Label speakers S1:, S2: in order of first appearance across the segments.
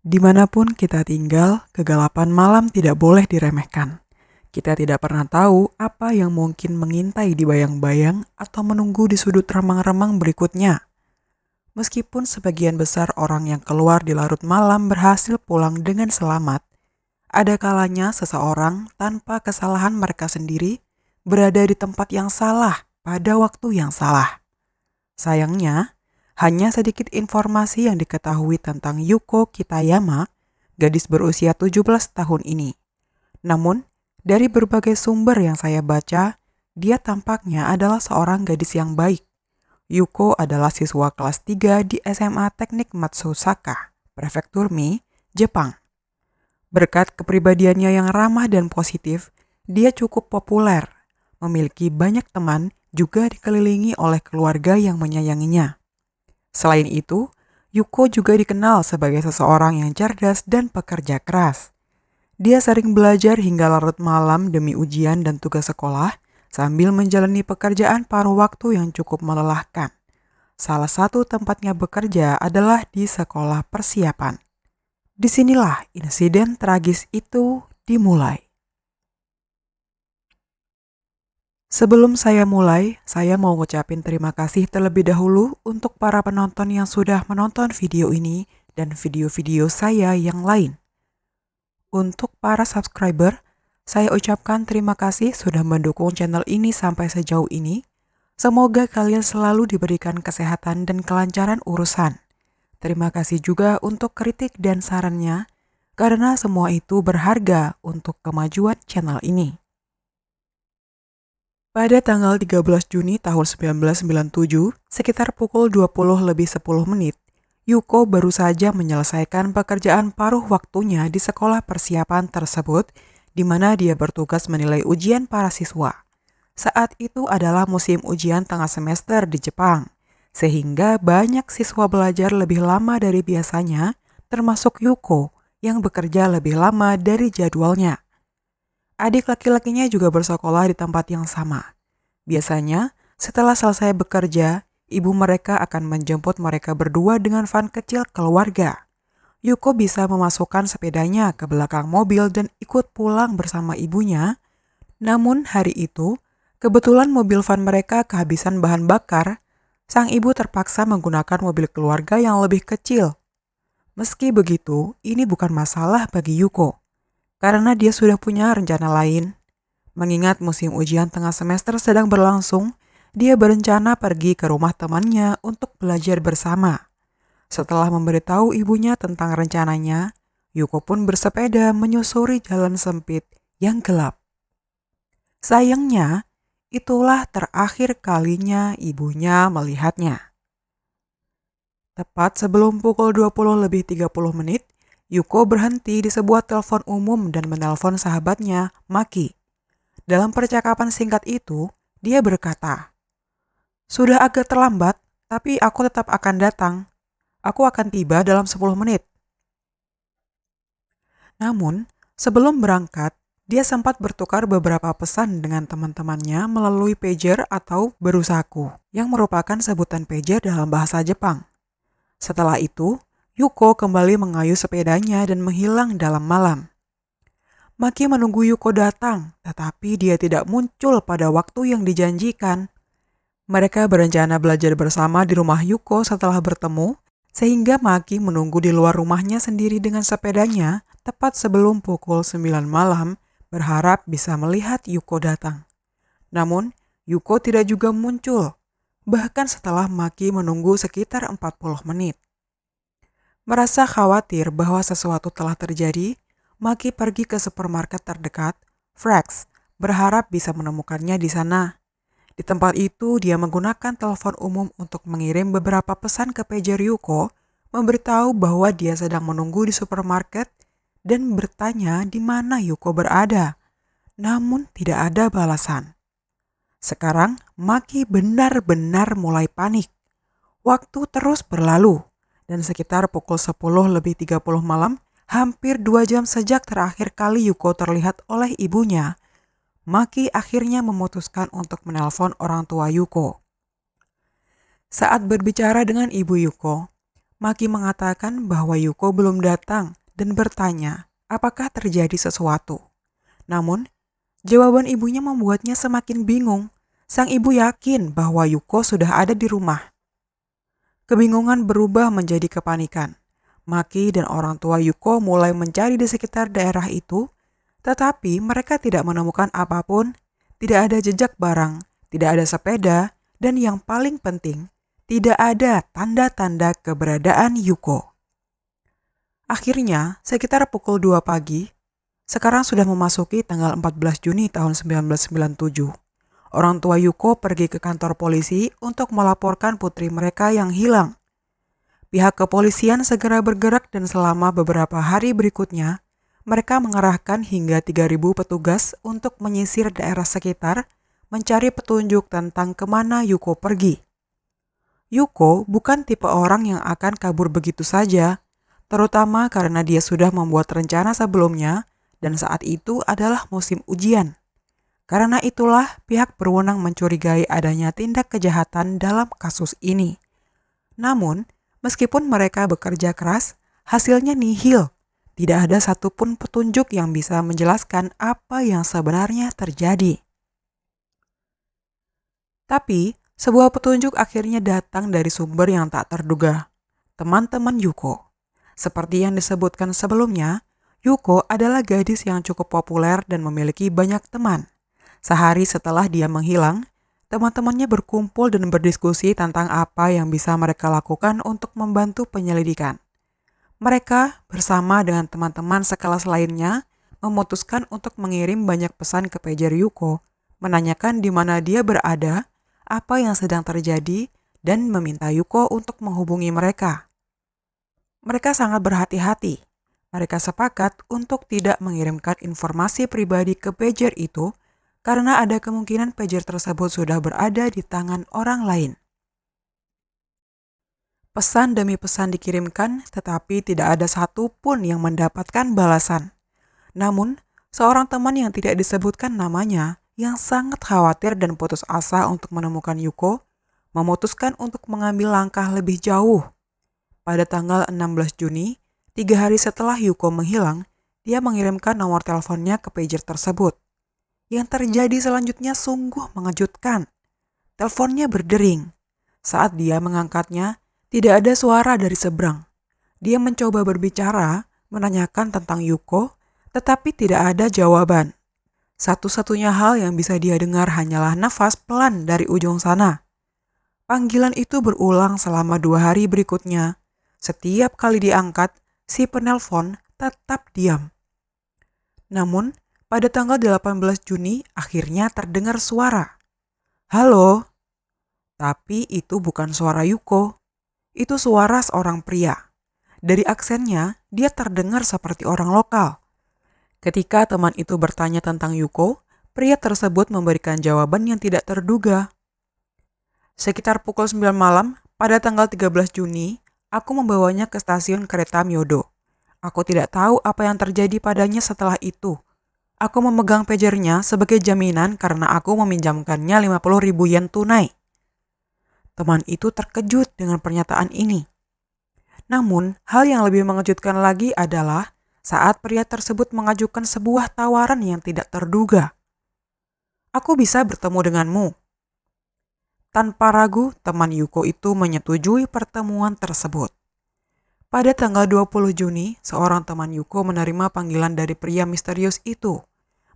S1: Dimanapun kita tinggal, kegelapan malam tidak boleh diremehkan. Kita tidak pernah tahu apa yang mungkin mengintai di bayang-bayang atau menunggu di sudut remang-remang berikutnya. Meskipun sebagian besar orang yang keluar di larut malam berhasil pulang dengan selamat, ada kalanya seseorang tanpa kesalahan mereka sendiri berada di tempat yang salah pada waktu yang salah. Sayangnya, hanya sedikit informasi yang diketahui tentang Yuko Kitayama, gadis berusia 17 tahun ini. Namun, dari berbagai sumber yang saya baca, dia tampaknya adalah seorang gadis yang baik. Yuko adalah siswa kelas 3 di SMA Teknik Matsusaka, Prefektur Mie, Jepang. Berkat kepribadiannya yang ramah dan positif, dia cukup populer, memiliki banyak teman, juga dikelilingi oleh keluarga yang menyayanginya. Selain itu, Yuko juga dikenal sebagai seseorang yang cerdas dan pekerja keras. Dia sering belajar hingga larut malam demi ujian dan tugas sekolah sambil menjalani pekerjaan paruh waktu yang cukup melelahkan. Salah satu tempatnya bekerja adalah di sekolah persiapan. Disinilah insiden tragis itu dimulai. Sebelum saya mulai, saya mau ngucapin terima kasih terlebih dahulu untuk para penonton yang sudah menonton video ini dan video-video saya yang lain. Untuk para subscriber, saya ucapkan terima kasih sudah mendukung channel ini sampai sejauh ini. Semoga kalian selalu diberikan kesehatan dan kelancaran urusan. Terima kasih juga untuk kritik dan sarannya, karena semua itu berharga untuk kemajuan channel ini. Pada tanggal 13 Juni tahun 1997, sekitar pukul 20:10, Yuko baru saja menyelesaikan pekerjaan paruh waktunya di sekolah persiapan tersebut, di mana dia bertugas menilai ujian para siswa. Saat itu adalah musim ujian tengah semester di Jepang, sehingga banyak siswa belajar lebih lama dari biasanya, termasuk Yuko yang bekerja lebih lama dari jadwalnya. Adik laki-lakinya juga bersekolah di tempat yang sama. Biasanya, setelah selesai bekerja, ibu mereka akan menjemput mereka berdua dengan van kecil keluarga. Yuko bisa memasukkan sepedanya ke belakang mobil dan ikut pulang bersama ibunya. Namun hari itu, kebetulan mobil van mereka kehabisan bahan bakar. Sang ibu terpaksa menggunakan mobil keluarga yang lebih kecil. Meski begitu, ini bukan masalah bagi Yuko, karena dia sudah punya rencana lain. Mengingat musim ujian tengah semester sedang berlangsung, dia berencana pergi ke rumah temannya untuk belajar bersama. Setelah memberitahu ibunya tentang rencananya, Yuko pun bersepeda menyusuri jalan sempit yang gelap. Sayangnya, itulah terakhir kalinya ibunya melihatnya. Tepat sebelum pukul 20:30, Yuko berhenti di sebuah telepon umum dan menelpon sahabatnya, Maki. Dalam percakapan singkat itu, dia berkata, "Sudah agak terlambat, tapi aku tetap akan datang. Aku akan tiba dalam 10 menit." Namun, sebelum berangkat, dia sempat bertukar beberapa pesan dengan teman-temannya melalui pager atau berusaku, yang merupakan sebutan pager dalam bahasa Jepang. Setelah itu, Yuko kembali mengayuh sepedanya dan menghilang dalam malam. Maki menunggu Yuko datang, tetapi dia tidak muncul pada waktu yang dijanjikan. Mereka berencana belajar bersama di rumah Yuko setelah bertemu, sehingga Maki menunggu di luar rumahnya sendiri dengan sepedanya tepat sebelum pukul 9 malam, berharap bisa melihat Yuko datang. Namun, Yuko tidak juga muncul, bahkan setelah Maki menunggu sekitar 40 menit. Merasa khawatir bahwa sesuatu telah terjadi, Maki pergi ke supermarket terdekat, Frax, berharap bisa menemukannya di sana. Di tempat itu, dia menggunakan telepon umum untuk mengirim beberapa pesan ke pager Yuko, memberitahu bahwa dia sedang menunggu di supermarket dan bertanya di mana Yuko berada. Namun tidak ada balasan. Sekarang, Maki benar-benar mulai panik. Waktu terus berlalu, dan sekitar pukul 10:30 malam, hampir 2 jam sejak terakhir kali Yuko terlihat oleh ibunya, Maki akhirnya memutuskan untuk menelpon orang tua Yuko. Saat berbicara dengan ibu Yuko, Maki mengatakan bahwa Yuko belum datang dan bertanya apakah terjadi sesuatu. Namun, jawaban ibunya membuatnya semakin bingung. Sang ibu yakin bahwa Yuko sudah ada di rumah. Kebingungan berubah menjadi kepanikan. Maki dan orang tua Yuko mulai mencari di sekitar daerah itu, tetapi mereka tidak menemukan apapun, tidak ada jejak barang, tidak ada sepeda, dan yang paling penting, tidak ada tanda-tanda keberadaan Yuko. Akhirnya, sekitar pukul 2 pagi, sekarang sudah memasuki tanggal 14 Juni tahun 1997. Orang tua Yuko pergi ke kantor polisi untuk melaporkan putri mereka yang hilang. Pihak kepolisian segera bergerak dan selama beberapa hari berikutnya, mereka mengerahkan hingga 3.000 petugas untuk menyisir daerah sekitar, mencari petunjuk tentang kemana Yuko pergi. Yuko bukan tipe orang yang akan kabur begitu saja, terutama karena dia sudah membuat rencana sebelumnya dan saat itu adalah musim ujian. Karena itulah pihak berwenang mencurigai adanya tindak kejahatan dalam kasus ini. Namun, meskipun mereka bekerja keras, hasilnya nihil. Tidak ada satupun petunjuk yang bisa menjelaskan apa yang sebenarnya terjadi. Tapi, sebuah petunjuk akhirnya datang dari sumber yang tak terduga. Teman-teman Yuko. Seperti yang disebutkan sebelumnya, Yuko adalah gadis yang cukup populer dan memiliki banyak teman. Sehari setelah dia menghilang, teman-temannya berkumpul dan berdiskusi tentang apa yang bisa mereka lakukan untuk membantu penyelidikan. Mereka bersama dengan teman-teman sekelas lainnya memutuskan untuk mengirim banyak pesan ke pager Yuko, menanyakan di mana dia berada, apa yang sedang terjadi, dan meminta Yuko untuk menghubungi mereka. Mereka sangat berhati-hati. Mereka sepakat untuk tidak mengirimkan informasi pribadi ke pager itu karena ada kemungkinan pager tersebut sudah berada di tangan orang lain. Pesan demi pesan dikirimkan, tetapi tidak ada satupun yang mendapatkan balasan. Namun, seorang teman yang tidak disebutkan namanya, yang sangat khawatir dan putus asa untuk menemukan Yuko, memutuskan untuk mengambil langkah lebih jauh. Pada tanggal 16 Juni, 3 hari setelah Yuko menghilang, dia mengirimkan nomor teleponnya ke pager tersebut. Yang terjadi selanjutnya sungguh mengejutkan. Teleponnya berdering. Saat dia mengangkatnya, tidak ada suara dari seberang. Dia mencoba berbicara, menanyakan tentang Yuko, tetapi tidak ada jawaban. Satu-satunya hal yang bisa dia dengar hanyalah nafas pelan dari ujung sana. Panggilan itu berulang selama 2 hari berikutnya. Setiap kali diangkat, si penelpon tetap diam. Namun, pada tanggal 18 Juni akhirnya terdengar suara. Halo? Tapi itu bukan suara Yuko. Itu suara seorang pria. Dari aksennya, dia terdengar seperti orang lokal. Ketika teman itu bertanya tentang Yuko, pria tersebut memberikan jawaban yang tidak terduga. Sekitar pukul 9 malam, pada tanggal 13 Juni, aku membawanya ke stasiun kereta Myodo. Aku tidak tahu apa yang terjadi padanya setelah itu. Aku memegang pagernya sebagai jaminan karena aku meminjamkannya 50.000 yen tunai. Teman itu terkejut dengan pernyataan ini. Namun, hal yang lebih mengejutkan lagi adalah saat pria tersebut mengajukan sebuah tawaran yang tidak terduga. Aku bisa bertemu denganmu. Tanpa ragu, teman Yuko itu menyetujui pertemuan tersebut. Pada tanggal 20 Juni, seorang teman Yuko menerima panggilan dari pria misterius itu.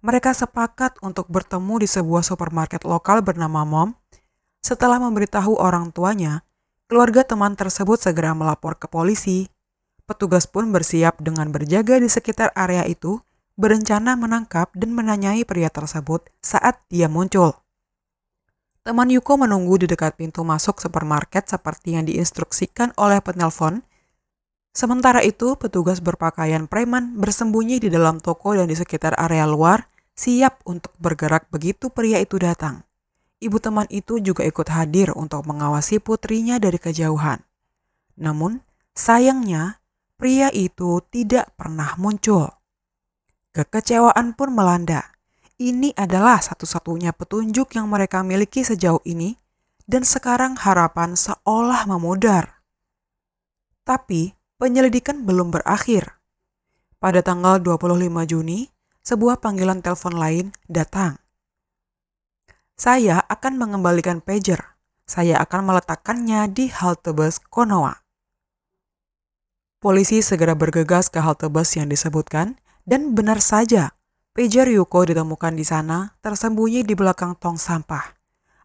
S1: Mereka sepakat untuk bertemu di sebuah supermarket lokal bernama Mom. Setelah memberitahu orang tuanya, keluarga teman tersebut segera melapor ke polisi. Petugas pun bersiap dengan berjaga di sekitar area itu, berencana menangkap dan menanyai pria tersebut saat dia muncul. Teman Yuko menunggu di dekat pintu masuk supermarket seperti yang diinstruksikan oleh penelpon. Sementara itu, petugas berpakaian preman bersembunyi di dalam toko dan di sekitar area luar, siap untuk bergerak begitu pria itu datang. Ibu teman itu juga ikut hadir untuk mengawasi putrinya dari kejauhan. Namun, sayangnya, pria itu tidak pernah muncul. Kekecewaan pun melanda. Ini adalah satu-satunya petunjuk yang mereka miliki sejauh ini, dan sekarang harapan seolah memudar. Tapi penyelidikan belum berakhir. Pada tanggal 25 Juni, sebuah panggilan telepon lain datang. Saya akan mengembalikan pager. Saya akan meletakkannya di halte bus Konoha. Polisi segera bergegas ke halte bus yang disebutkan dan benar saja, pager Yuko ditemukan di sana tersembunyi di belakang tong sampah.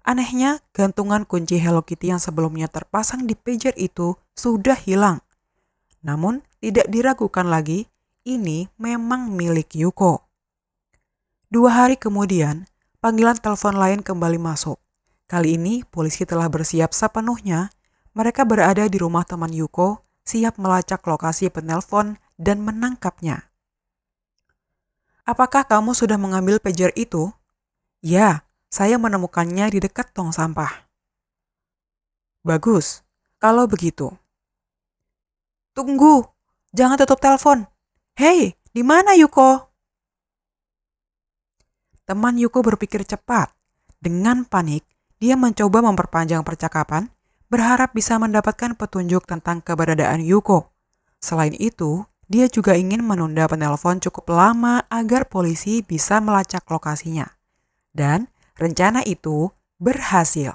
S1: Anehnya, gantungan kunci Hello Kitty yang sebelumnya terpasang di pager itu sudah hilang. Namun, tidak diragukan lagi, ini memang milik Yuko. 2 hari kemudian, panggilan telepon lain kembali masuk. Kali ini, polisi telah bersiap sepenuhnya. Mereka berada di rumah teman Yuko, siap melacak lokasi penelpon dan menangkapnya. Apakah kamu sudah mengambil pager itu? Ya, saya menemukannya di dekat tong sampah. Bagus, kalau begitu. Tunggu, jangan tutup telepon. Hei, di mana Yuko? Teman Yuko berpikir cepat. Dengan panik, dia mencoba memperpanjang percakapan, berharap bisa mendapatkan petunjuk tentang keberadaan Yuko. Selain itu, dia juga ingin menunda penelpon cukup lama agar polisi bisa melacak lokasinya. Dan rencana itu berhasil.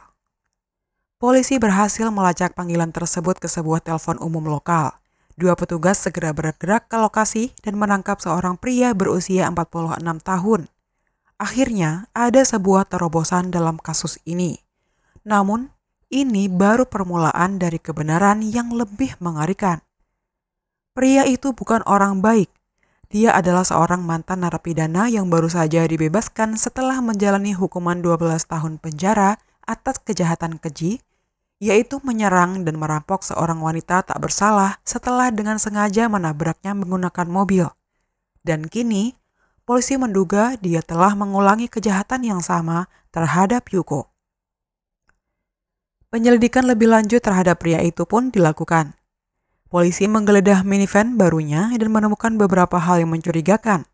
S1: Polisi berhasil melacak panggilan tersebut ke sebuah telepon umum lokal. 2 petugas segera bergerak ke lokasi dan menangkap seorang pria berusia 46 tahun. Akhirnya, ada sebuah terobosan dalam kasus ini. Namun, ini baru permulaan dari kebenaran yang lebih mengerikan. Pria itu bukan orang baik. Dia adalah seorang mantan narapidana yang baru saja dibebaskan setelah menjalani hukuman 12 tahun penjara atas kejahatan keji, yaitu menyerang dan merampok seorang wanita tak bersalah setelah dengan sengaja menabraknya menggunakan mobil. Dan kini, polisi menduga dia telah mengulangi kejahatan yang sama terhadap Yuko. Penyelidikan lebih lanjut terhadap pria itu pun dilakukan. Polisi menggeledah minivan barunya dan menemukan beberapa hal yang mencurigakan.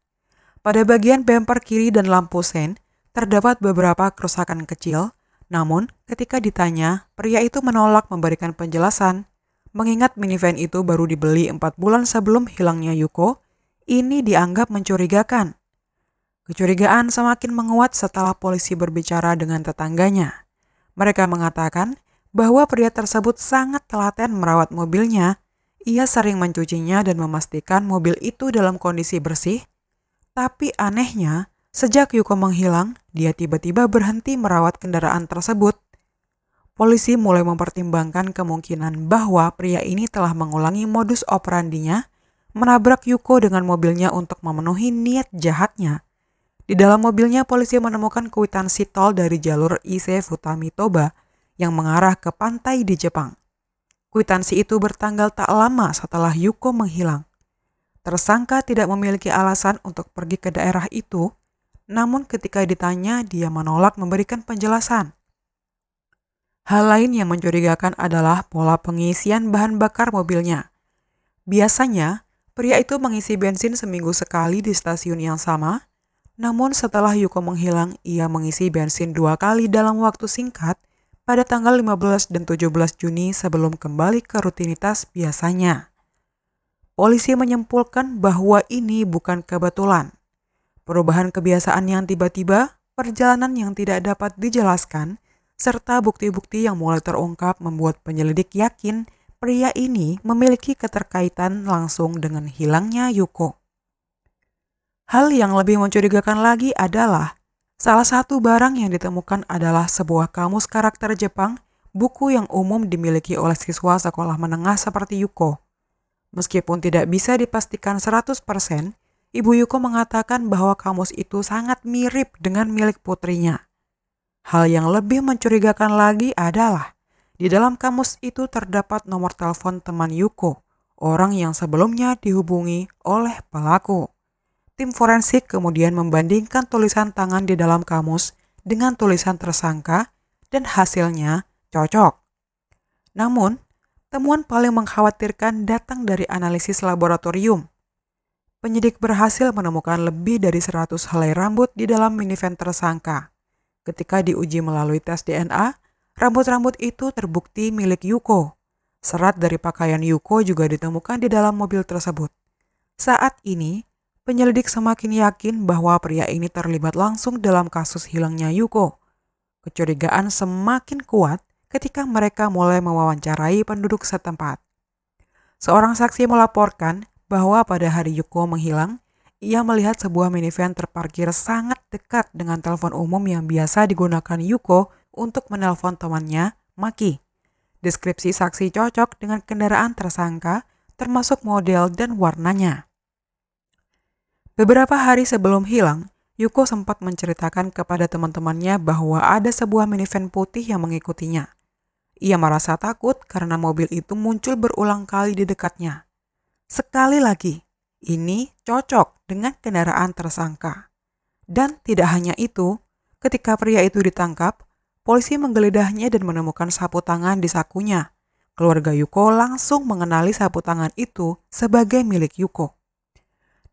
S1: Pada bagian bemper kiri dan lampu sen, terdapat beberapa kerusakan kecil, namun ketika ditanya, pria itu menolak memberikan penjelasan. Mengingat minivan itu baru dibeli 4 bulan sebelum hilangnya Yuko, ini dianggap mencurigakan. Kecurigaan semakin menguat setelah polisi berbicara dengan tetangganya. Mereka mengatakan bahwa pria tersebut sangat telaten merawat mobilnya. Ia sering mencucinya dan memastikan mobil itu dalam kondisi bersih. Tapi anehnya, sejak Yuko menghilang, dia tiba-tiba berhenti merawat kendaraan tersebut. Polisi mulai mempertimbangkan kemungkinan bahwa pria ini telah mengulangi modus operandinya, menabrak Yuko dengan mobilnya untuk memenuhi niat jahatnya. Di dalam mobilnya, polisi menemukan kwitansi tol dari jalur Ise Futami Toba yang mengarah ke pantai di Jepang. Kwitansi itu bertanggal tak lama setelah Yuko menghilang. Tersangka tidak memiliki alasan untuk pergi ke daerah itu, namun ketika ditanya, dia menolak memberikan penjelasan. Hal lain yang mencurigakan adalah pola pengisian bahan bakar mobilnya. Biasanya, pria itu mengisi bensin seminggu sekali di stasiun yang sama. Namun setelah Yuko menghilang, ia mengisi bensin 2 kali dalam waktu singkat pada tanggal 15 dan 17 Juni sebelum kembali ke rutinitas biasanya. Polisi menyimpulkan bahwa ini bukan kebetulan. Perubahan kebiasaan yang tiba-tiba, perjalanan yang tidak dapat dijelaskan, serta bukti-bukti yang mulai terungkap membuat penyelidik yakin pria ini memiliki keterkaitan langsung dengan hilangnya Yuko. Hal yang lebih mencurigakan lagi adalah salah satu barang yang ditemukan adalah sebuah kamus karakter Jepang, buku yang umum dimiliki oleh siswa sekolah menengah seperti Yuko. Meskipun tidak bisa dipastikan 100%, Ibu Yuko mengatakan bahwa kamus itu sangat mirip dengan milik putrinya. Hal yang lebih mencurigakan lagi adalah di dalam kamus itu terdapat nomor telepon teman Yuko, orang yang sebelumnya dihubungi oleh pelaku. Tim forensik kemudian membandingkan tulisan tangan di dalam kamus dengan tulisan tersangka dan hasilnya cocok. Namun, temuan paling mengkhawatirkan datang dari analisis laboratorium. Penyidik berhasil menemukan lebih dari 100 helai rambut di dalam minivan tersangka. Ketika diuji melalui tes DNA, rambut-rambut itu terbukti milik Yuko. Serat dari pakaian Yuko juga ditemukan di dalam mobil tersebut. Saat ini, penyelidik semakin yakin bahwa pria ini terlibat langsung dalam kasus hilangnya Yuko. Kecurigaan semakin kuat ketika mereka mulai mewawancarai penduduk setempat. Seorang saksi melaporkan bahwa pada hari Yuko menghilang, ia melihat sebuah minivan terparkir sangat dekat dengan telepon umum yang biasa digunakan Yuko untuk menelpon temannya, Maki. Deskripsi saksi cocok dengan kendaraan tersangka, termasuk model dan warnanya. Beberapa hari sebelum hilang, Yuko sempat menceritakan kepada teman-temannya bahwa ada sebuah minivan putih yang mengikutinya. Ia merasa takut karena mobil itu muncul berulang kali di dekatnya. Sekali lagi, ini cocok dengan kendaraan tersangka. Dan tidak hanya itu, ketika pria itu ditangkap, polisi menggeledahnya dan menemukan sapu tangan di sakunya. Keluarga Yuko langsung mengenali sapu tangan itu sebagai milik Yuko.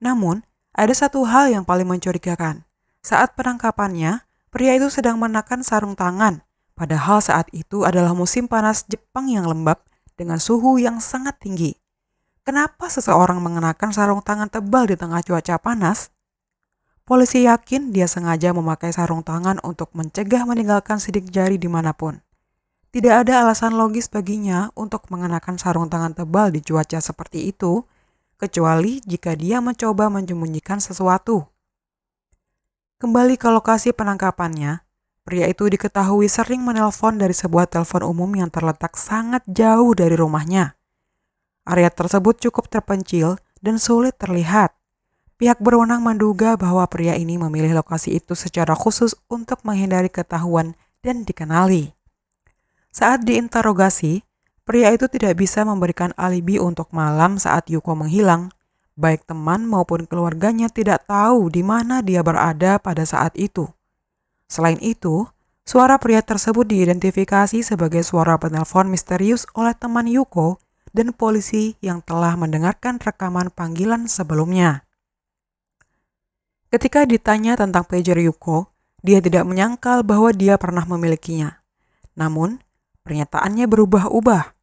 S1: Namun, ada satu hal yang paling mencurigakan. Saat penangkapannya, pria itu sedang menekan sarung tangan. Padahal saat itu adalah musim panas Jepang yang lembab dengan suhu yang sangat tinggi. Kenapa seseorang mengenakan sarung tangan tebal di tengah cuaca panas? Polisi yakin dia sengaja memakai sarung tangan untuk mencegah meninggalkan sidik jari dimanapun. Tidak ada alasan logis baginya untuk mengenakan sarung tangan tebal di cuaca seperti itu, kecuali jika dia mencoba menyembunyikan sesuatu. Kembali ke lokasi penangkapannya, pria itu diketahui sering menelpon dari sebuah telepon umum yang terletak sangat jauh dari rumahnya. Area tersebut cukup terpencil dan sulit terlihat. Pihak berwenang menduga bahwa pria ini memilih lokasi itu secara khusus untuk menghindari ketahuan dan dikenali. Saat diinterogasi, pria itu tidak bisa memberikan alibi untuk malam saat Yuko menghilang. Baik teman maupun keluarganya tidak tahu di mana dia berada pada saat itu. Selain itu, suara pria tersebut diidentifikasi sebagai suara penelpon misterius oleh teman Yuko dan polisi yang telah mendengarkan rekaman panggilan sebelumnya. Ketika ditanya tentang pager Yuko, dia tidak menyangkal bahwa dia pernah memilikinya. Namun, pernyataannya berubah-ubah.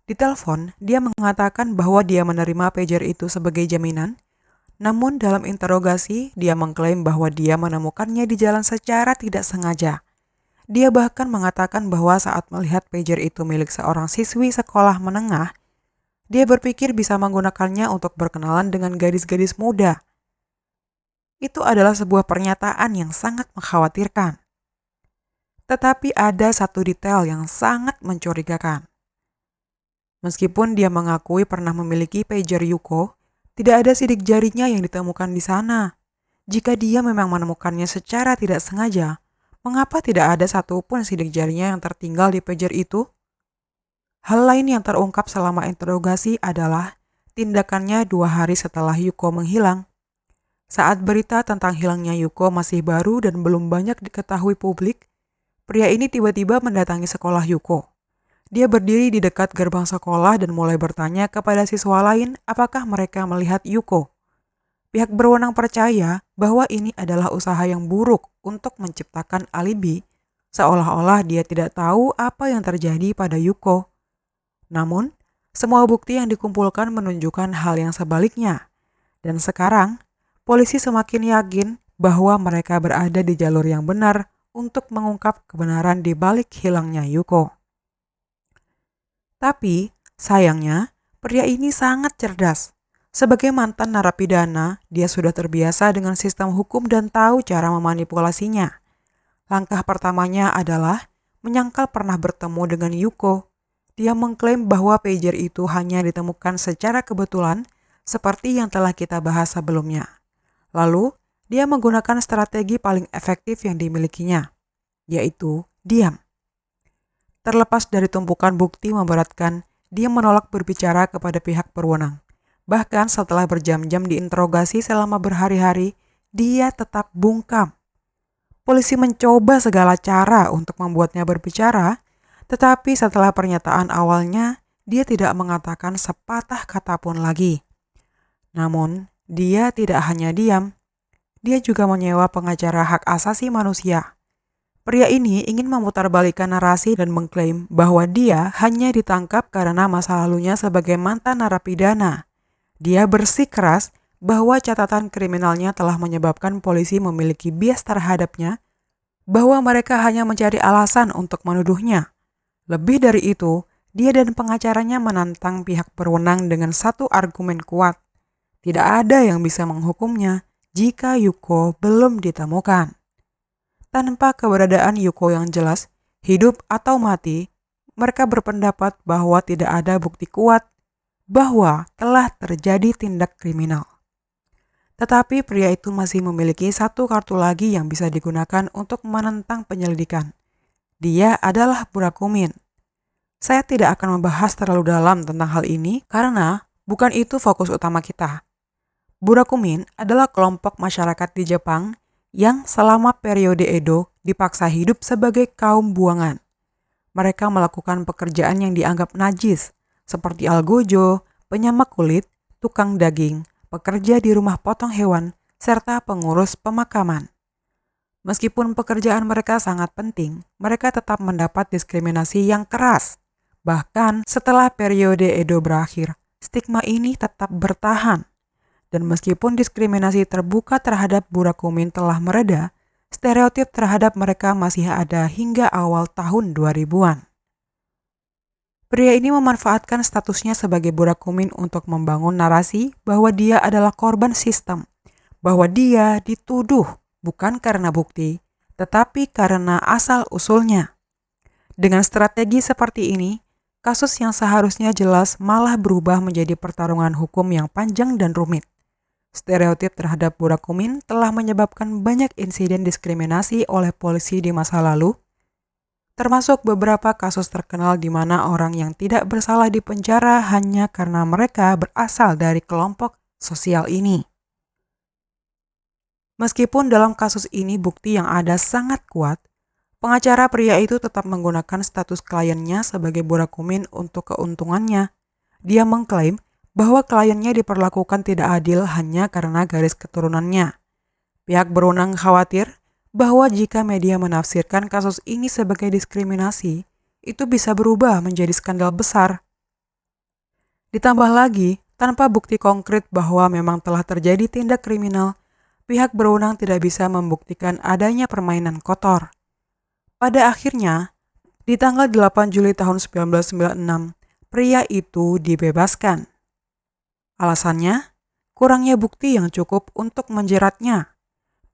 S1: Di telepon, dia mengatakan bahwa dia menerima pager itu sebagai jaminan. Namun dalam interogasi, dia mengklaim bahwa dia menemukannya di jalan secara tidak sengaja. Dia bahkan mengatakan bahwa saat melihat pager itu milik seorang siswi sekolah menengah, dia berpikir bisa menggunakannya untuk berkenalan dengan gadis-gadis muda. Itu adalah sebuah pernyataan yang sangat mengkhawatirkan. Tetapi ada satu detail yang sangat mencurigakan. Meskipun dia mengakui pernah memiliki pager Yuko, tidak ada sidik jarinya yang ditemukan di sana. Jika dia memang menemukannya secara tidak sengaja, mengapa tidak ada satupun sidik jarinya yang tertinggal di pager itu? Hal lain yang terungkap selama interogasi adalah tindakannya 2 hari setelah Yuko menghilang. Saat berita tentang hilangnya Yuko masih baru dan belum banyak diketahui publik, pria ini tiba-tiba mendatangi sekolah Yuko. Dia berdiri di dekat gerbang sekolah dan mulai bertanya kepada siswa lain apakah mereka melihat Yuko. Pihak berwenang percaya bahwa ini adalah usaha yang buruk untuk menciptakan alibi, seolah-olah dia tidak tahu apa yang terjadi pada Yuko. Namun, semua bukti yang dikumpulkan menunjukkan hal yang sebaliknya. Dan sekarang, polisi semakin yakin bahwa mereka berada di jalur yang benar untuk mengungkap kebenaran di balik hilangnya Yuko. Tapi, sayangnya, pria ini sangat cerdas. Sebagai mantan narapidana, dia sudah terbiasa dengan sistem hukum dan tahu cara memanipulasinya. Langkah pertamanya adalah menyangkal pernah bertemu dengan Yuko. Dia mengklaim bahwa pager itu hanya ditemukan secara kebetulan, seperti yang telah kita bahas sebelumnya. Lalu, dia menggunakan strategi paling efektif yang dimilikinya, yaitu diam. Terlepas dari tumpukan bukti memberatkan, dia menolak berbicara kepada pihak berwenang. Bahkan setelah berjam-jam diinterogasi selama berhari-hari, dia tetap bungkam. Polisi mencoba segala cara untuk membuatnya berbicara, tetapi setelah pernyataan awalnya, dia tidak mengatakan sepatah kata pun lagi. Namun, dia tidak hanya diam, dia juga menyewa pengacara hak asasi manusia. Pria ini ingin memutarbalikkan narasi dan mengklaim bahwa dia hanya ditangkap karena masa lalunya sebagai mantan narapidana. Dia bersikeras bahwa catatan kriminalnya telah menyebabkan polisi memiliki bias terhadapnya, bahwa mereka hanya mencari alasan untuk menuduhnya. Lebih dari itu, dia dan pengacaranya menantang pihak berwenang dengan satu argumen kuat. Tidak ada yang bisa menghukumnya jika Yuko belum ditemukan. Tanpa keberadaan Yuko yang jelas, hidup atau mati, mereka berpendapat bahwa tidak ada bukti kuat bahwa telah terjadi tindak kriminal. Tetapi pria itu masih memiliki satu kartu lagi yang bisa digunakan untuk menentang penyelidikan. Dia adalah Burakumin. Saya tidak akan membahas terlalu dalam tentang hal ini karena bukan itu fokus utama kita. Burakumin adalah kelompok masyarakat di Jepang yang selama periode Edo dipaksa hidup sebagai kaum buangan. Mereka melakukan pekerjaan yang dianggap najis, seperti algojo, penyamak kulit, tukang daging, pekerja di rumah potong hewan, serta pengurus pemakaman. Meskipun pekerjaan mereka sangat penting, mereka tetap mendapat diskriminasi yang keras. Bahkan setelah periode Edo berakhir, stigma ini tetap bertahan. Dan meskipun diskriminasi terbuka terhadap Burakumin telah mereda, stereotip terhadap mereka masih ada hingga awal tahun 2000-an. Pria ini memanfaatkan statusnya sebagai Burakumin untuk membangun narasi bahwa dia adalah korban sistem, bahwa dia dituduh bukan karena bukti, tetapi karena asal-usulnya. Dengan strategi seperti ini, kasus yang seharusnya jelas malah berubah menjadi pertarungan hukum yang panjang dan rumit. Stereotip terhadap Burakumin telah menyebabkan banyak insiden diskriminasi oleh polisi di masa lalu, termasuk beberapa kasus terkenal di mana orang yang tidak bersalah dipenjara hanya karena mereka berasal dari kelompok sosial ini. Meskipun dalam kasus ini bukti yang ada sangat kuat, pengacara pria itu tetap menggunakan status kliennya sebagai Burakumin untuk keuntungannya. Dia mengklaim bahwa kliennya diperlakukan tidak adil hanya karena garis keturunannya. Pihak berwenang khawatir bahwa jika media menafsirkan kasus ini sebagai diskriminasi, itu bisa berubah menjadi skandal besar. Ditambah lagi, tanpa bukti konkret bahwa memang telah terjadi tindak kriminal, pihak berwenang tidak bisa membuktikan adanya permainan kotor. Pada akhirnya, di tanggal 8 Juli tahun 1996, pria itu dibebaskan. Alasannya, kurangnya bukti yang cukup untuk menjeratnya.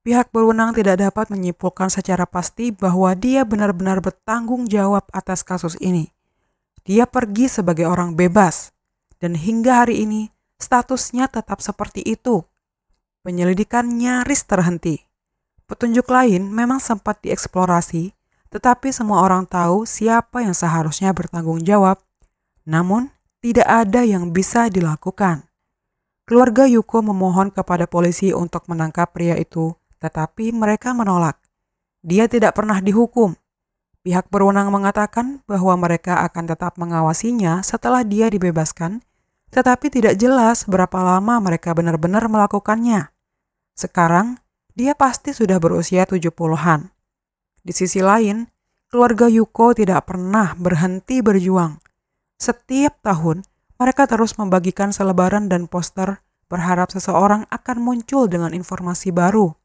S1: Pihak berwenang tidak dapat menyimpulkan secara pasti bahwa dia benar-benar bertanggung jawab atas kasus ini. Dia pergi sebagai orang bebas, dan hingga hari ini statusnya tetap seperti itu. Penyelidikan nyaris terhenti. Petunjuk lain memang sempat dieksplorasi, tetapi semua orang tahu siapa yang seharusnya bertanggung jawab. Namun, tidak ada yang bisa dilakukan. Keluarga Yuko memohon kepada polisi untuk menangkap pria itu, tetapi mereka menolak. Dia tidak pernah dihukum. Pihak berwenang mengatakan bahwa mereka akan tetap mengawasinya setelah dia dibebaskan, tetapi tidak jelas berapa lama mereka benar-benar melakukannya. Sekarang, dia pasti sudah berusia 70-an. Di sisi lain, keluarga Yuko tidak pernah berhenti berjuang. Setiap tahun, mereka terus membagikan selebaran dan poster berharap seseorang akan muncul dengan informasi baru.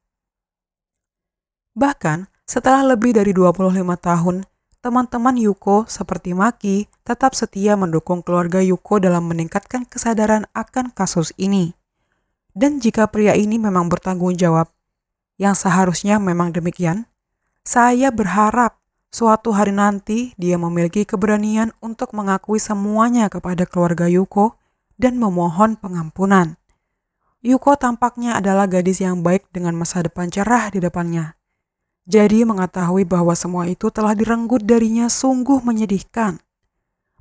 S1: Bahkan, setelah lebih dari 25 tahun, teman-teman Yuko seperti Maki tetap setia mendukung keluarga Yuko dalam meningkatkan kesadaran akan kasus ini. Dan jika pria ini memang bertanggung jawab, yang seharusnya memang demikian, saya berharap suatu hari nanti dia memiliki keberanian untuk mengakui semuanya kepada keluarga Yuko dan memohon pengampunan. Yuko tampaknya adalah gadis yang baik dengan masa depan cerah di depannya. Jadi mengetahui bahwa semua itu telah direnggut darinya sungguh menyedihkan.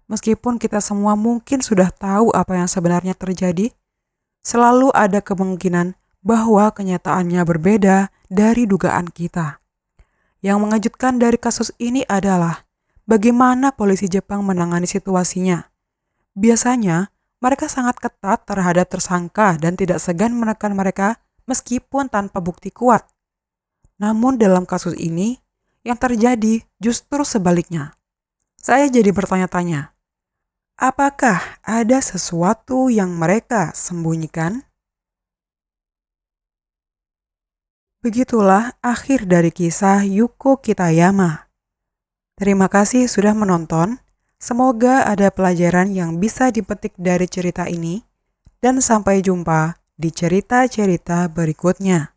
S1: Meskipun kita semua mungkin sudah tahu apa yang sebenarnya terjadi, selalu ada kemungkinan bahwa kenyataannya berbeda dari dugaan kita. Yang mengejutkan dari kasus ini adalah bagaimana polisi Jepang menangani situasinya. Biasanya, mereka sangat ketat terhadap tersangka dan tidak segan menekan mereka meskipun tanpa bukti kuat. Namun dalam kasus ini, Yang terjadi justru sebaliknya. Saya jadi bertanya-tanya, apakah ada sesuatu yang mereka sembunyikan? Begitulah akhir dari kisah Yuko Kitayama. Terima kasih sudah menonton. Semoga ada pelajaran yang bisa dipetik dari cerita ini. Dan sampai jumpa di cerita-cerita berikutnya.